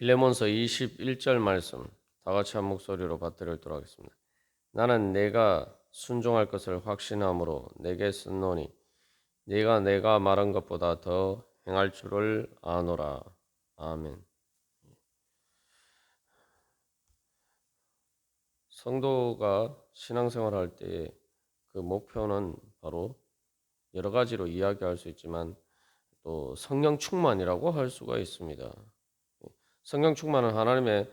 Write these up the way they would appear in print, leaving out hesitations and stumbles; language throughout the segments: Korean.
빌레몬서 21절 말씀 다 같이 한 목소리로 받들어 읽도록 하겠습니다. 나는 내가 순종할 것을 확신함으로 내게 쓴노니 네가 내가 말한 것보다 더 행할 줄을 아노라. 아멘. 성도가 신앙생활 할 때의 그 목표는 바로 여러 가지로 이야기할 수 있지만 또 성령 충만이라고 할 수가 있습니다. 성령 충만은 하나님의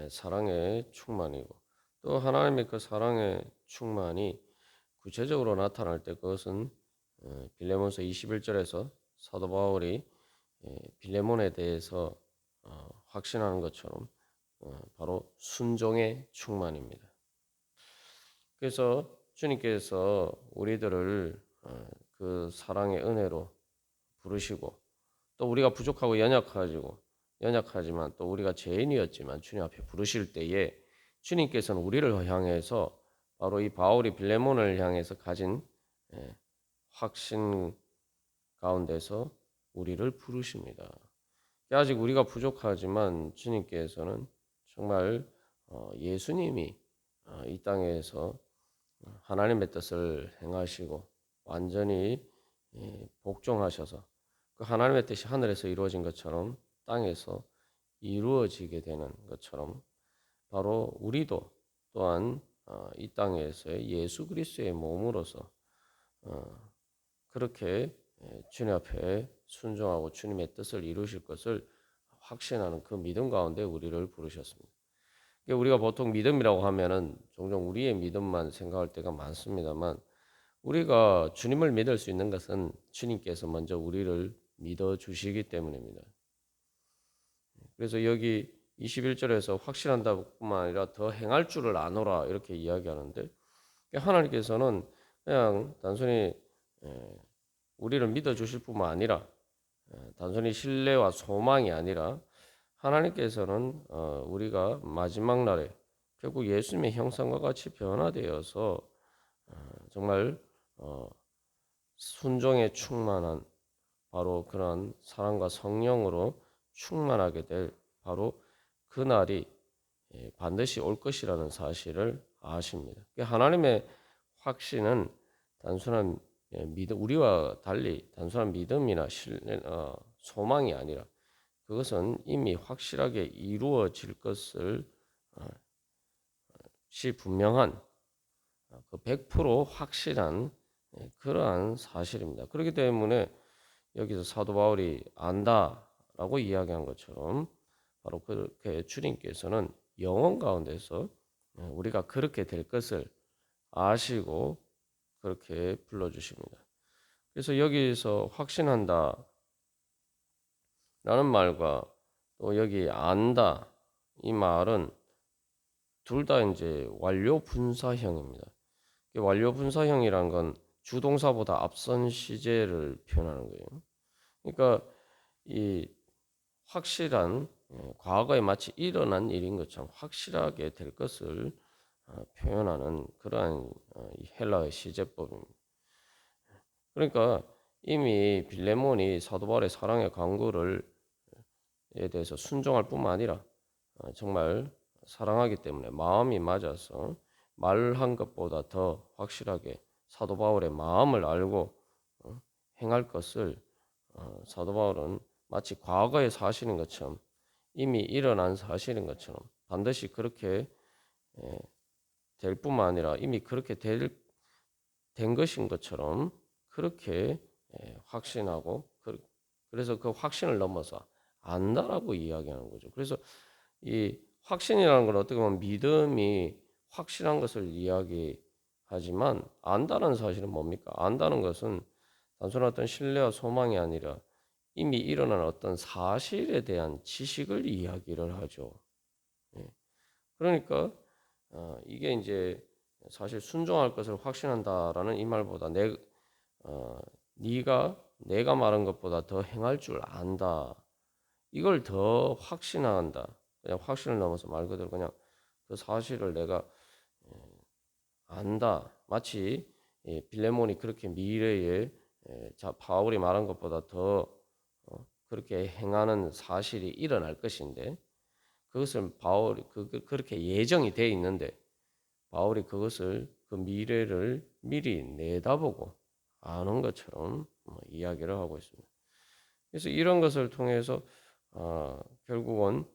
사랑의 충만이고 또 하나님의 그 사랑의 충만이 구체적으로 나타날 때 그것은 빌레몬서 21절에서 사도 바울이 빌레몬에 대해서 확신하는 것처럼 바로 순종의 충만입니다. 그래서 주님께서 우리들을 그 사랑의 은혜로 부르시고 또 우리가 부족하고 연약하지만 또 우리가 죄인이었지만 주님 앞에 부르실 때에 주님께서는 우리를 향해서 바로 이 바울이 빌레몬을 향해서 가진 확신 가운데서 우리를 부르십니다. 아직 우리가 부족하지만 주님께서는 정말 예수님이 이 땅에서 하나님의 뜻을 행하시고 완전히 복종하셔서 그 하나님의 뜻이 하늘에서 이루어진 것처럼 땅에서 이루어지게 되는 것처럼 바로 우리도 또한 이 땅에서의 예수 그리스도의 몸으로서 그렇게 주님 앞에 순종하고 주님의 뜻을 이루실 것을 확신하는 그 믿음 가운데 우리를 부르셨습니다. 우리가 보통 믿음이라고 하면은 종종 우리의 믿음만 생각할 때가 많습니다만 우리가 주님을 믿을 수 있는 것은 주님께서 먼저 우리를 믿어 주시기 때문입니다. 그래서 여기 21절에서 확신한다뿐만 아니라 더 행할 줄을 아노라 이렇게 이야기하는데 하나님께서는 그냥 단순히 우리를 믿어 주실 뿐만 아니라 단순히 신뢰와 소망이 아니라 하나님께서는 우리가 마지막 날에 결국 예수님의 형상과 같이 변화되어서 정말 순종에 충만한 바로 그런 사랑과 성령으로 충만하게 될 바로 그 날이 반드시 올 것이라는 사실을 아십니다. 하나님의 확신은 단순한 믿음, 우리와 달리 단순한 믿음이나 소망이 아니라 그것은 이미 확실하게 이루어질 것을 분명한 그 100% 확실한 그러한 사실입니다. 그렇기 때문에 여기서 사도 바울이 안다라고 이야기한 것처럼 바로 그렇게 주님께서는 영혼 가운데서 우리가 그렇게 될 것을 아시고 그렇게 불러주십니다. 그래서 여기서 확신한다 라는 말과 또 여기 안다 이 말은 둘 다 이제 완료 분사형입니다. 완료 분사형이란 건 주동사보다 앞선 시제를 표현하는 거예요. 그러니까 이 확실한 과거에 마치 일어난 일인 것처럼 확실하게 될 것을 표현하는 그러한 헬라의 시제법입니다. 그러니까 이미 빌레몬이 사도 바울의 사랑의 강구에 대해서 순종할 뿐만 아니라 정말 사랑하기 때문에 마음이 맞아서 말한 것보다 더 확실하게 사도 바울의 마음을 알고 행할 것을 사도 바울은 마치 과거의 사실인 것처럼 이미 일어난 사실인 것처럼 반드시 그렇게 될 뿐만 아니라 이미 그렇게 된 것인 것처럼 그렇게 확신하고 그래서 그 확신을 넘어서 안다라고 이야기하는 거죠. 그래서 이 확신이라는 건 어떻게 보면 믿음이 확실한 것을 이야기하지만 안다는 사실은 뭡니까? 안다는 것은 단순한 어떤 신뢰와 소망이 아니라 이미 일어난 어떤 사실에 대한 지식을 이야기를 하죠. 그러니까 이게 이제 사실 순종할 것을 확신한다라는 이 말보다 네가 내가 말한 것보다 더 행할 줄 안다. 이걸 더 확신한다. 그냥 확신을 넘어서 말 그대로 그냥 그 사실을 내가 안다. 마치 빌레몬이 그렇게 미래에 바울이 말한 것보다 더 그렇게 행하는 사실이 일어날 것인데 그것을 바울이 그렇게 예정이 돼 있는데 바울이 그것을 그 미래를 미리 내다보고 아는 것처럼 이야기를 하고 있습니다. 그래서 이런 것을 통해서 결국은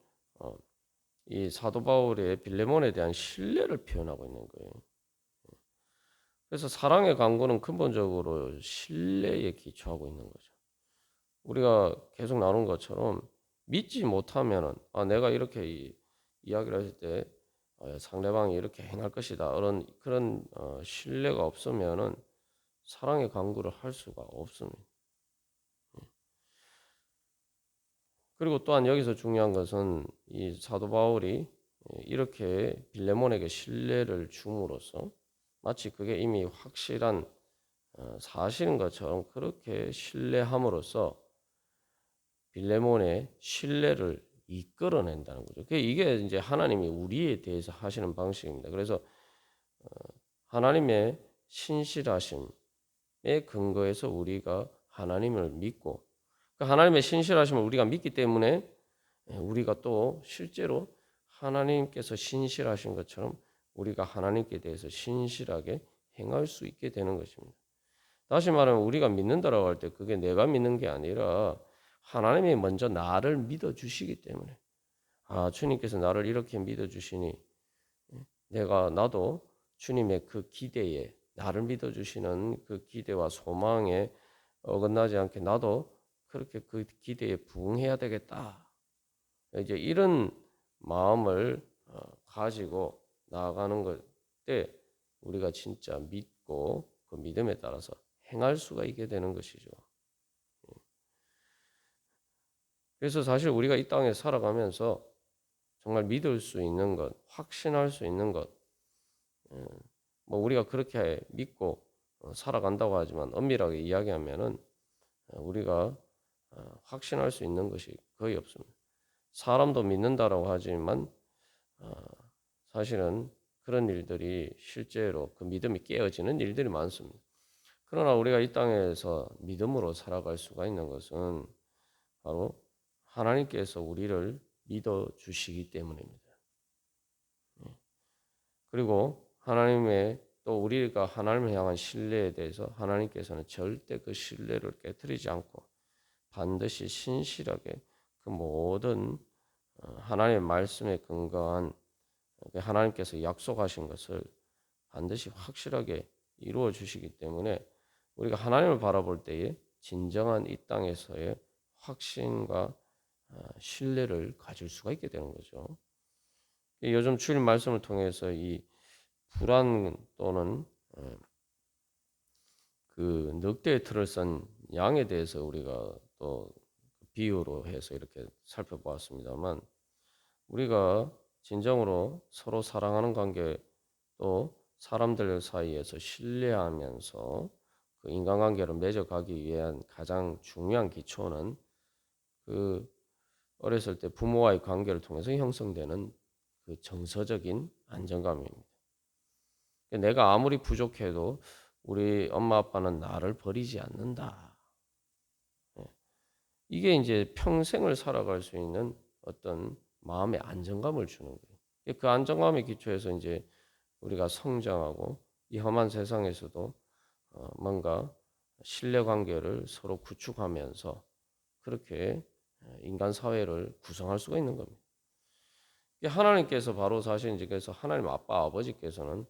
이 사도 바울의 빌레몬에 대한 신뢰를 표현하고 있는 거예요. 그래서 사랑의 강구는 근본적으로 신뢰에 기초하고 있는 거죠. 우리가 계속 나눈 것처럼 믿지 못하면은 내가 이렇게 이야기를 했을 때 상대방이 이렇게 행할 것이다. 그런 신뢰가 없으면은 사랑의 강구를 할 수가 없습니다. 그리고 또한 여기서 중요한 것은 이 사도 바울이 이렇게 빌레몬에게 신뢰를 줌으로써 마치 그게 이미 확실한 사실인 것처럼 그렇게 신뢰함으로써 빌레몬의 신뢰를 이끌어낸다는 거죠. 이게 이제 하나님이 우리에 대해서 하시는 방식입니다. 그래서 하나님의 신실하심에 근거해서 우리가 하나님을 믿고 그 하나님의 신실하심을 우리가 믿기 때문에 우리가 또 실제로 하나님께서 신실하신 것처럼 우리가 하나님께 대해서 신실하게 행할 수 있게 되는 것입니다. 다시 말하면 우리가 믿는다라고 할 때 그게 내가 믿는 게 아니라 하나님이 먼저 나를 믿어 주시기 때문에 주님께서 나를 이렇게 믿어 주시니 나도 주님의 그 기대에 나를 믿어 주시는 그 기대와 소망에 어긋나지 않게 나도 그렇게 그 기대에 부응해야 되겠다. 이제 이런 마음을 가지고 나아가는 것 때 우리가 진짜 믿고 그 믿음에 따라서 행할 수가 있게 되는 것이죠. 그래서 사실 우리가 이 땅에 살아가면서 정말 믿을 수 있는 것, 확신할 수 있는 것, 뭐 우리가 그렇게 믿고 살아간다고 하지만 엄밀하게 이야기하면은 우리가 확신할 수 있는 것이 거의 없습니다. 사람도 믿는다라고 하지만 사실은 그런 일들이 실제로 그 믿음이 깨어지는 일들이 많습니다. 그러나 우리가 이 땅에서 믿음으로 살아갈 수가 있는 것은 바로 하나님께서 우리를 믿어 주시기 때문입니다. 그리고 하나님의 또 우리가 하나님을 향한 신뢰에 대해서 하나님께서는 절대 그 신뢰를 깨뜨리지 않고 반드시 신실하게 그 모든 하나님의 말씀에 근거한 하나님께서 약속하신 것을 반드시 확실하게 이루어 주시기 때문에 우리가 하나님을 바라볼 때에 진정한 이 땅에서의 확신과 신뢰를 가질 수가 있게 되는 거죠. 요즘 주일 말씀을 통해서 이 불안 또는 그 늑대의 틀을 쓴 양에 대해서 우리가 또 비유로 해서 이렇게 살펴보았습니다만 우리가 진정으로 서로 사랑하는 관계 또 사람들 사이에서 신뢰하면서 그 인간관계를 맺어가기 위한 가장 중요한 기초는 그 어렸을 때 부모와의 관계를 통해서 형성되는 그 정서적인 안정감입니다. 내가 아무리 부족해도 우리 엄마 아빠는 나를 버리지 않는다. 이게 이제 평생을 살아갈 수 있는 어떤 마음의 안정감을 주는 거예요. 그 안정감의 기초에서 이제 우리가 성장하고 이 험한 세상에서도 뭔가 신뢰 관계를 서로 구축하면서 그렇게 인간 사회를 구성할 수가 있는 겁니다. 하나님께서 바로 사실 이제 그래서 하나님 아빠 아버지께서는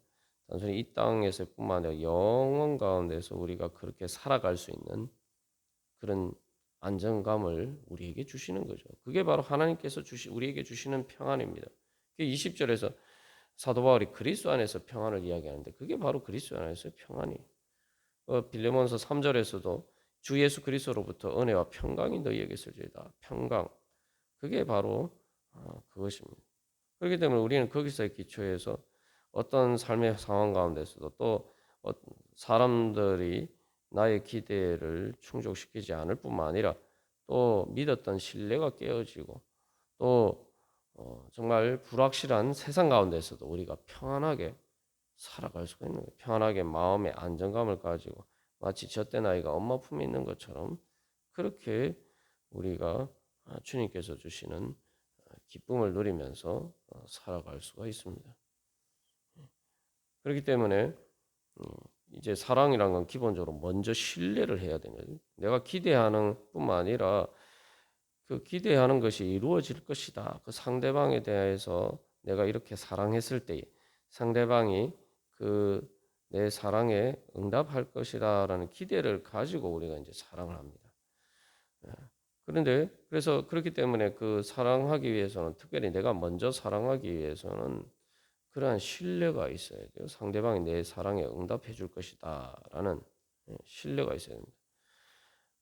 단순히 이 땅에서뿐만 아니라 영원 가운데서 우리가 그렇게 살아갈 수 있는 그런 안정감을 우리에게 주시는 거죠. 그게 바로 하나님께서 우리에게 주시는 평안입니다. 20절에서 사도 바울이 그리스도 안에서 평안을 이야기하는데 그게 바로 그리스도 안에서의 평안이에요. 빌레몬서 3절에서도 주 예수 그리스도로부터 은혜와 평강이 너희에게 있을지어다. 평강. 그게 바로 그것입니다. 그렇기 때문에 우리는 거기서의 기초에서 어떤 삶의 상황 가운데서도 또 사람들이 나의 기대를 충족시키지 않을 뿐만 아니라 또 믿었던 신뢰가 깨어지고 또 정말 불확실한 세상 가운데서도 우리가 평안하게 살아갈 수가 있는 거예요. 평안하게 마음의 안정감을 가지고 마치 젖된 아이가 엄마 품에 있는 것처럼 그렇게 우리가 주님께서 주시는 기쁨을 누리면서 살아갈 수가 있습니다. 그렇기 때문에 이제 사랑이란 건 기본적으로 먼저 신뢰를 해야 되는 거예요. 내가 기대하는 뿐만 아니라 그 기대하는 것이 이루어질 것이다. 그 상대방에 대해서 내가 이렇게 사랑했을 때 상대방이 그 내 사랑에 응답할 것이다라는 기대를 가지고 우리가 이제 사랑을 합니다. 그런데 그래서 그렇기 때문에 그 사랑하기 위해서는 특별히 내가 먼저 사랑하기 위해서는 그러한 신뢰가 있어야 돼요. 상대방이 내 사랑에 응답해 줄 것이다라는 신뢰가 있어야 됩니다.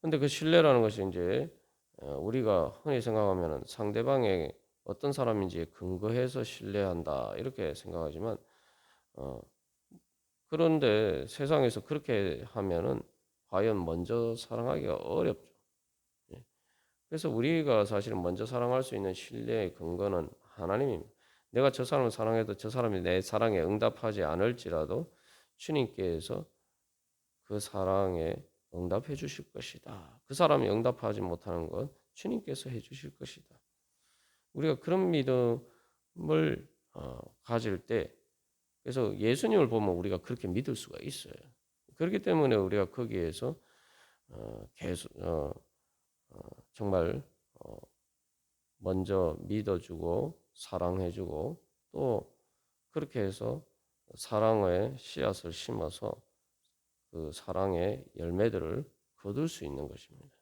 근데 그 신뢰라는 것이 이제 우리가 흔히 생각하면은 상대방의 어떤 사람인지에 근거해서 신뢰한다 이렇게 생각하지만 그런데 세상에서 그렇게 하면은 과연 먼저 사랑하기가 어렵죠. 예. 그래서 우리가 사실은 먼저 사랑할 수 있는 신뢰의 근거는 하나님입니다. 내가 저 사람을 사랑해도 저 사람이 내 사랑에 응답하지 않을지라도 주님께서 그 사랑에 응답해 주실 것이다. 그 사람이 응답하지 못하는 건 주님께서 해 주실 것이다. 우리가 그런 믿음을 가질 때 그래서 예수님을 보면 우리가 그렇게 믿을 수가 있어요. 그렇기 때문에 우리가 거기에서 계속 정말 먼저 믿어주고 사랑해주고 또 그렇게 해서 사랑의 씨앗을 심어서 그 사랑의 열매들을 거둘 수 있는 것입니다.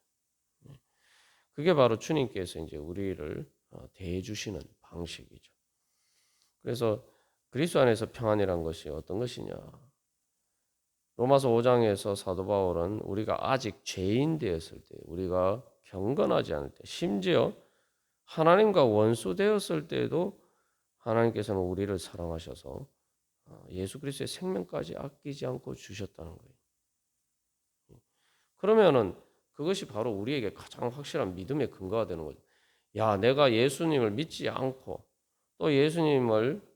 그게 바로 주님께서 이제 우리를 대해 주시는 방식이죠. 그래서 그리스도 안에서 평안이란 것이 어떤 것이냐? 로마서 5장에서 사도 바울은 우리가 아직 죄인 되었을 때, 우리가 경건하지 않을 때, 심지어 하나님과 원수 되었을 때도 하나님께서는 우리를 사랑하셔서 예수 그리스도의 생명까지 아끼지 않고 주셨다는 거예요. 그러면은 그것이 바로 우리에게 가장 확실한 믿음의 근거가 되는 거죠. 야, 내가 예수님을 믿지 않고 또 예수님을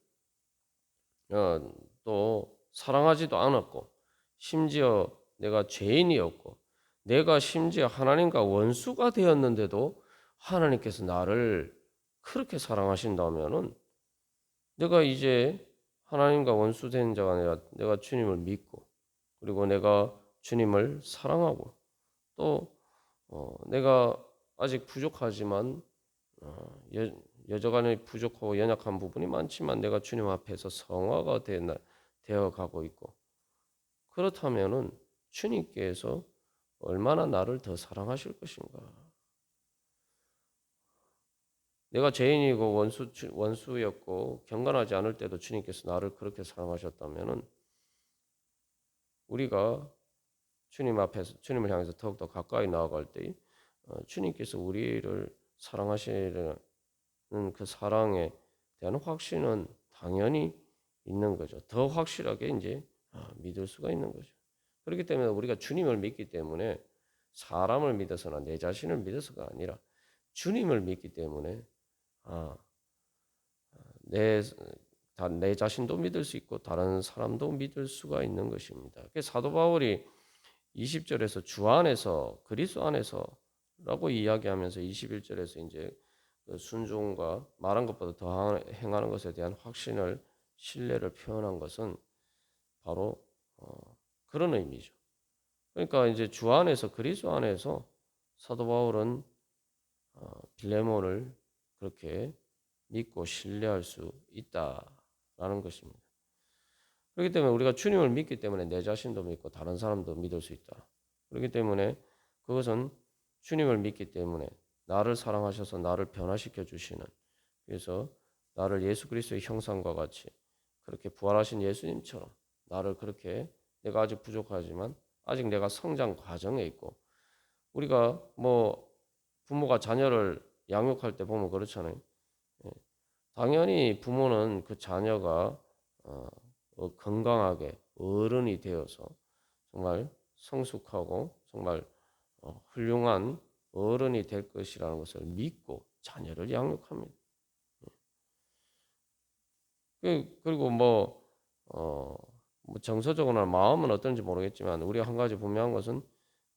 또 사랑하지도 않았고 심지어 내가 죄인이었고 내가 심지어 하나님과 원수가 되었는데도 하나님께서 나를 그렇게 사랑하신다면은 내가 이제 하나님과 원수된 자가 아니라 내가 주님을 믿고 그리고 내가 주님을 사랑하고 또 내가 아직 부족하지만 여전히 부족하고 연약한 부분이 많지만 내가 주님 앞에서 성화가 되어 가고 있고 그렇다면은 주님께서 얼마나 나를 더 사랑하실 것인가? 내가 죄인이고 원수였고 경건하지 않을 때도 주님께서 나를 그렇게 사랑하셨다면은 우리가 주님 앞에서 주님을 향해서 더욱더 가까이 나아갈 때 주님께서 우리를 사랑하시는 그 사랑에 대한 확신은 당연히 있는 거죠. 더 확실하게 이제 믿을 수가 있는 거죠. 그렇기 때문에 우리가 주님을 믿기 때문에 사람을 믿어서나 내 자신을 믿어서가 아니라 주님을 믿기 때문에 내, 내 자신도 믿을 수 있고 다른 사람도 믿을 수가 있는 것입니다. 사도 바울이 20절에서 주 안에서 그리스도 안에서라고 이야기하면서 21절에서 이제 순종과 말한 것보다 더 행하는 것에 대한 확신을 신뢰를 표현한 것은 바로 그런 의미죠. 그러니까 이제 주 안에서 그리스도 안에서 사도 바울은 빌레몬을 그렇게 믿고 신뢰할 수 있다라는 것입니다. 그렇기 때문에 우리가 주님을 믿기 때문에 내 자신도 믿고 다른 사람도 믿을 수 있다. 그렇기 때문에 그것은 주님을 믿기 때문에 나를 사랑하셔서 나를 변화시켜 주시는 그래서 나를 예수 그리스도의 형상과 같이 그렇게 부활하신 예수님처럼 나를 그렇게 내가 아직 부족하지만 아직 내가 성장 과정에 있고 우리가 뭐 부모가 자녀를 양육할 때 보면 그렇잖아요. 당연히 부모는 그 자녀가 건강하게 어른이 되어서 정말 성숙하고 정말 훌륭한 어른이 될 것이라는 것을 믿고 자녀를 양육합니다. 그리고 뭐 정서적으로나 마음은 어떤지 모르겠지만 우리가 한 가지 분명한 것은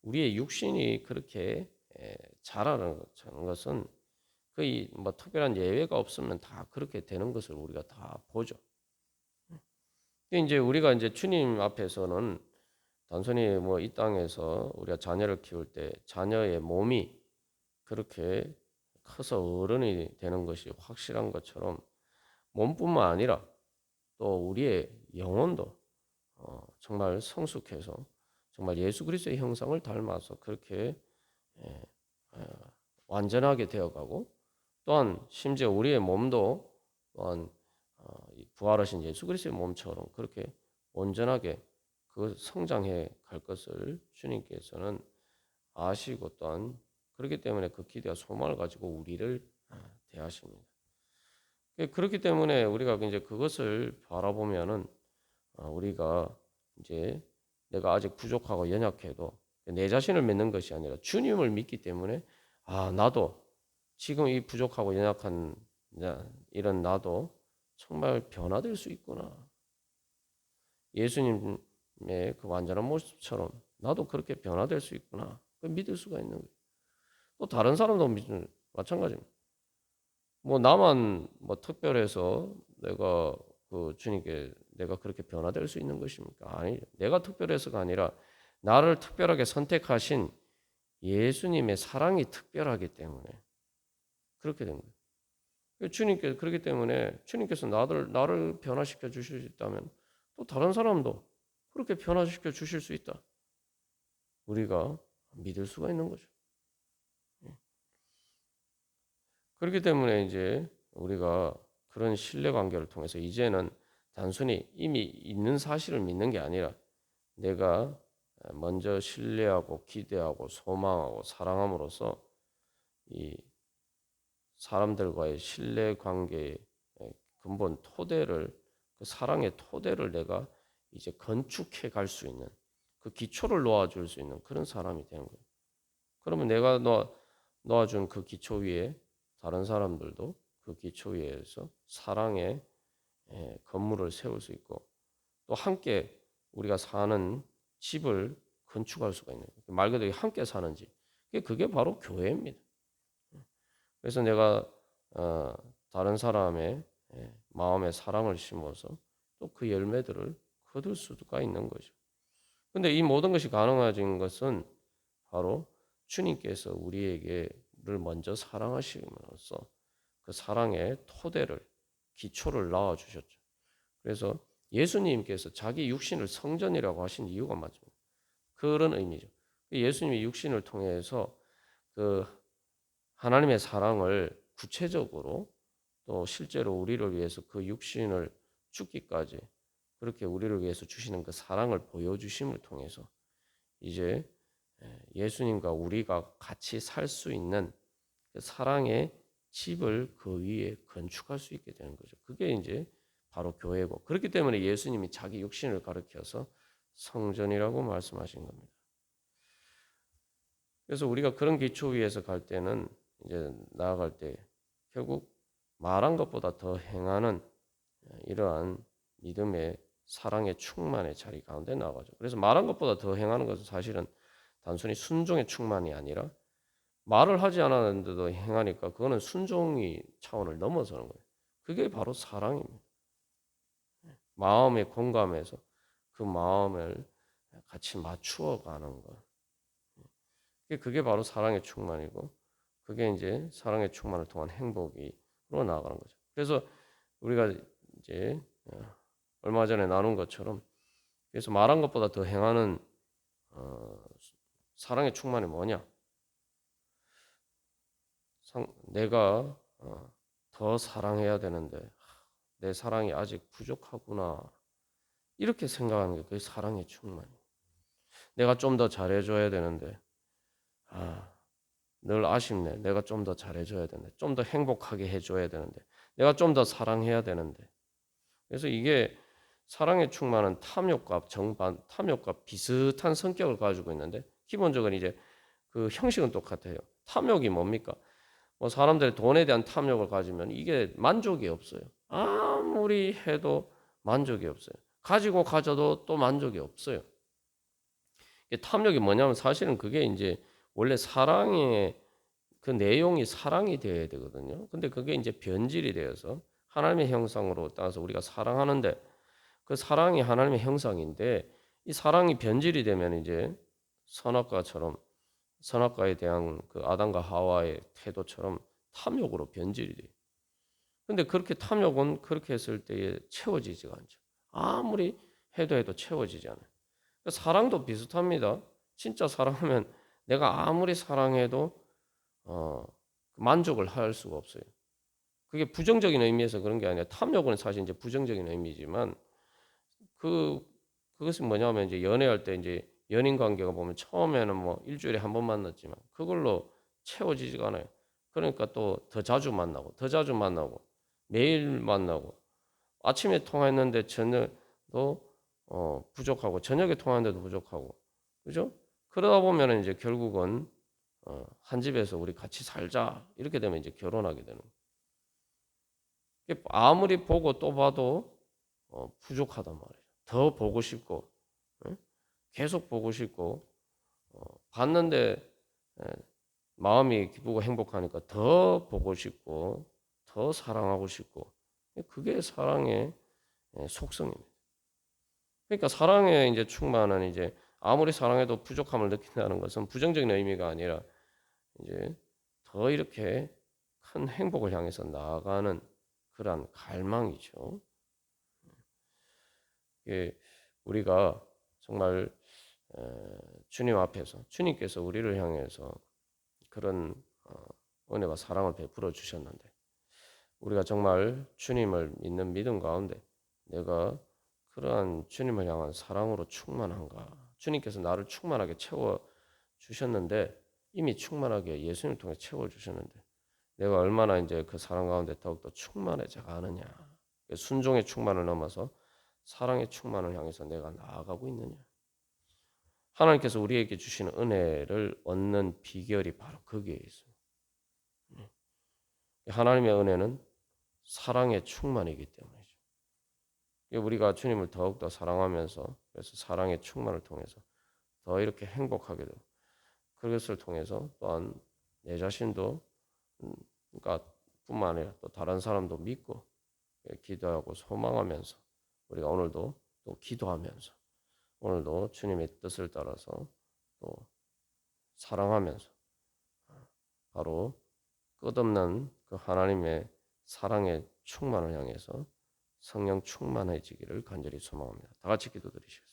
우리의 육신이 그렇게 자라는 것은 거의 뭐 특별한 예외가 없으면 다 그렇게 되는 것을 우리가 다 보죠. 이제 우리가 이제 주님 앞에서는 단순히 뭐 이 땅에서 우리가 자녀를 키울 때 자녀의 몸이 그렇게 커서 어른이 되는 것이 확실한 것처럼 몸뿐만 아니라 또 우리의 영혼도 정말 성숙해서 정말 예수 그리스도의 형상을 닮아서 그렇게 예, 어, 완전하게 되어가고 또한 심지어 우리의 몸도 또한 부활하신 예수 그리스도의 몸처럼 그렇게 온전하게 그 성장해 갈 것을 주님께서는 아시고 또한 그렇기 때문에 그 기대와 소망을 가지고 우리를 대하십니다. 그렇기 때문에 우리가 이제 그것을 바라보면은 우리가 이제 내가 아직 부족하고 연약해도 내 자신을 믿는 것이 아니라 주님을 믿기 때문에 나도 지금 이 부족하고 연약한 이런 나도 정말 변화될 수 있구나. 예수님의 그 완전한 모습처럼 나도 그렇게 변화될 수 있구나. 믿을 수가 있는 거예요. 또 다른 사람도 마찬가지입니다. 뭐 나만 뭐 특별해서 내가 그 주님께 내가 그렇게 변화될 수 있는 것입니까? 아니, 내가 특별해서가 아니라 나를 특별하게 선택하신 예수님의 사랑이 특별하기 때문에 그렇게 된 거예요. 주님께 그렇기 때문에 주님께서 나를 변화시켜 주실 수 있다면 또 다른 사람도 그렇게 변화시켜 주실 수 있다. 우리가 믿을 수가 있는 거죠. 그렇기 때문에 이제 우리가 그런 신뢰 관계를 통해서 이제는 단순히 이미 있는 사실을 믿는 게 아니라 내가 먼저 신뢰하고 기대하고 소망하고 사랑함으로써 이 사람들과의 신뢰 관계의 근본 토대를 그 사랑의 토대를 내가 이제 건축해 갈 수 있는 그 기초를 놓아줄 수 있는 그런 사람이 되는 거예요. 그러면 내가 놓아준 그 기초 위에 다른 사람들도 그 기초 위에서 사랑의 건물을 세울 수 있고 또 함께 우리가 사는 집을 건축할 수가 있는 거예요. 말 그대로 함께 사는 집. 그게 바로 교회입니다. 그래서 내가 다른 사람의 마음에 사랑을 심어서 또 그 열매들을 거둘 수가 있는 거죠. 근데 이 모든 것이 가능해진 것은 바로 주님께서 우리에게를 먼저 사랑하심으로써 그 사랑의 토대를 기초를 낳아 주셨죠. 그래서 예수님께서 자기 육신을 성전이라고 하신 이유가 맞습니다. 그런 의미죠. 예수님이 육신을 통해서 그 하나님의 사랑을 구체적으로 또 실제로 우리를 위해서 그 육신을 죽기까지 그렇게 우리를 위해서 주시는 그 사랑을 보여주심을 통해서 이제 예수님과 우리가 같이 살 수 있는 그 사랑의 집을 그 위에 건축할 수 있게 되는 거죠. 그게 이제 바로 교회고 그렇기 때문에 예수님이 자기 육신을 가리켜서 성전이라고 말씀하신 겁니다. 그래서 우리가 그런 기초 위에서 갈 때는 이제 나아갈 때 결국 말한 것보다 더 행하는 이러한 믿음의 사랑의 충만의 자리 가운데 나아가죠. 그래서 말한 것보다 더 행하는 것은 사실은 단순히 순종의 충만이 아니라 말을 하지 않았는데도 행하니까 그거는 순종이 차원을 넘어서는 거예요. 그게 바로 사랑입니다. 마음에 공감해서 그 마음을 같이 맞추어 가는 것. 그게 바로 사랑의 충만이고 그게 이제 사랑의 충만을 통한 행복으로 나아가는 거죠. 그래서 우리가 이제 얼마 전에 나눈 것처럼 그래서 말한 것보다 더 행하는 사랑의 충만이 뭐냐? 내가 더 사랑해야 되는데 내 사랑이 아직 부족하구나 이렇게 생각하는 게 그게 사랑의 충만이에요. 내가 좀 더 잘해줘야 되는데 늘 아쉽네. 내가 좀 더 잘해줘야 되는데 좀 더 행복하게 해줘야 되는데 내가 좀 더 사랑해야 되는데 그래서 이게 사랑의 충만은 탐욕과 탐욕과 비슷한 성격을 가지고 있는데 기본적으로 이제 그 형식은 똑같아요. 탐욕이 뭡니까? 뭐 사람들이 돈에 대한 탐욕을 가지면 이게 만족이 없어요. 아무리 해도 만족이 없어요. 가지고 가져도 또 만족이 없어요. 탐욕이 뭐냐면 사실은 그게 이제 원래 사랑의 그 내용이 사랑이 되어야 되거든요. 근데 그게 이제 변질이 되어서 하나님의 형상으로 따라서 우리가 사랑하는데 그 사랑이 하나님의 형상인데 이 사랑이 변질이 되면 이제 선악과처럼 선악과에 대한 그 아담과 하와의 태도처럼 탐욕으로 변질이 돼요. 근데 그렇게 탐욕은 그렇게 했을 때에 채워지지가 않죠. 아무리 해도 채워지지 않아요. 그러니까 사랑도 비슷합니다. 진짜 사랑하면 내가 아무리 사랑해도 어, 만족을 할 수가 없어요. 그게 부정적인 의미에서 그런 게 아니라 탐욕은 사실 이제 부정적인 의미지만 그 그것은 뭐냐면 이제 연애할 때 이제 연인 관계가 보면 처음에는 뭐 일주일에 한 번 만났지만 그걸로 채워지지가 않아요. 그러니까 또 더 자주 만나고 더 자주 만나고 매일 만나고 아침에 통화했는데 저녁도 부족하고 저녁에 통화했는데도 부족하고 그죠? 그러다 보면은 이제 결국은 한 집에서 우리 같이 살자 이렇게 되면 이제 결혼하게 되는 거예요. 아무리 보고 또 봐도 부족하단 말이에요. 더 보고 싶고 예? 계속 보고 싶고 봤는데 예, 마음이 기쁘고 행복하니까 더 보고 싶고 더 사랑하고 싶고 그게 사랑의 속성입니다. 그러니까 사랑에 이제 충만한 이제 아무리 사랑해도 부족함을 느낀다는 것은 부정적인 의미가 아니라 이제 더 이렇게 큰 행복을 향해서 나아가는 그러한 갈망이죠. 이게 우리가 정말 주님 앞에서 주님께서 우리를 향해서 그런 은혜와 사랑을 베풀어 주셨는데 우리가 정말 주님을 믿는 믿음 가운데 내가 그러한 주님을 향한 사랑으로 충만한가? 주님께서 나를 충만하게 채워 주셨는데 이미 충만하게 예수님을 통해 채워 주셨는데 내가 얼마나 이제 그 사랑 가운데 더욱더 충만해져 가느냐? 순종의 충만을 넘어서 사랑의 충만을 향해서 내가 나아가고 있느냐? 하나님께서 우리에게 주시는 은혜를 얻는 비결이 바로 거기에 있어요. 하나님의 은혜는 사랑의 충만이기 때문이죠. 우리가 주님을 더욱더 사랑하면서 그래서 사랑의 충만을 통해서 더 이렇게 행복하게 되고 그것을 통해서 또한 내 자신도 그러니까 뿐만 아니라 또 다른 사람도 믿고 기도하고 소망하면서 우리가 오늘도 또 기도하면서 오늘도 주님의 뜻을 따라서 또 사랑하면서 바로 끝없는 그 하나님의 사랑의 충만을 향해서 성령 충만해지기를 간절히 소망합니다. 다 같이 기도드리시겠습니다.